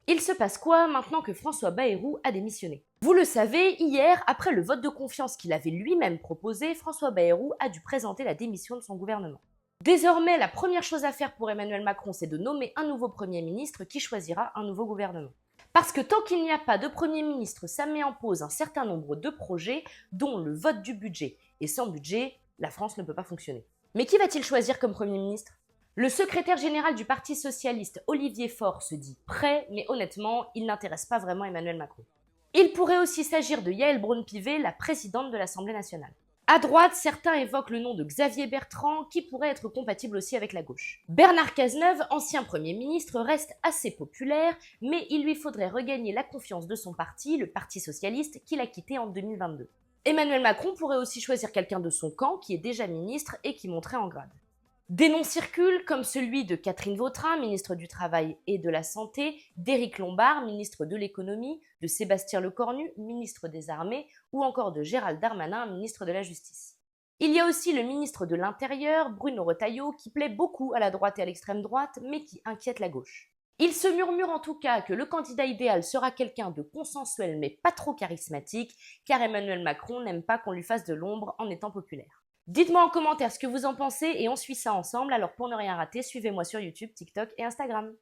Il se passe quoi maintenant que François Bayrou a démissionné? Vous le savez, hier, après le vote de confiance qu'il avait lui-même proposé, François Bayrou a dû présenter la démission de son gouvernement. Désormais, la première chose à faire pour Emmanuel Macron, c'est de nommer un nouveau Premier ministre qui choisira un nouveau gouvernement. Parce que tant qu'il n'y a pas de Premier ministre, ça met en pause un certain nombre de projets, dont le vote du budget. Et sans budget, la France ne peut pas fonctionner. Mais qui va-t-il choisir comme Premier ministre? Le secrétaire général du Parti socialiste, Olivier Faure, se dit prêt, mais honnêtement, il n'intéresse pas vraiment Emmanuel Macron. Il pourrait aussi s'agir de Yaël Braun-Pivet, la présidente de l'Assemblée nationale. À droite, certains évoquent le nom de Xavier Bertrand, qui pourrait être compatible aussi avec la gauche. Bernard Cazeneuve, ancien Premier ministre, reste assez populaire, mais il lui faudrait regagner la confiance de son parti, le Parti socialiste, qu'il a quitté en 2022. Emmanuel Macron pourrait aussi choisir quelqu'un de son camp, qui est déjà ministre et qui monterait en grade. Des noms circulent, comme celui de Catherine Vautrin, ministre du Travail et de la Santé, d'Éric Lombard, ministre de l'Économie, de Sébastien Lecornu, ministre des Armées, ou encore de Gérald Darmanin, ministre de la Justice. Il y a aussi le ministre de l'Intérieur, Bruno Retailleau, qui plaît beaucoup à la droite et à l'extrême droite, mais qui inquiète la gauche. Il se murmure en tout cas que le candidat idéal sera quelqu'un de consensuel mais pas trop charismatique, car Emmanuel Macron n'aime pas qu'on lui fasse de l'ombre en étant populaire. Dites-moi en commentaire ce que vous en pensez et on suit ça ensemble, alors pour ne rien rater, suivez-moi sur YouTube, TikTok et Instagram.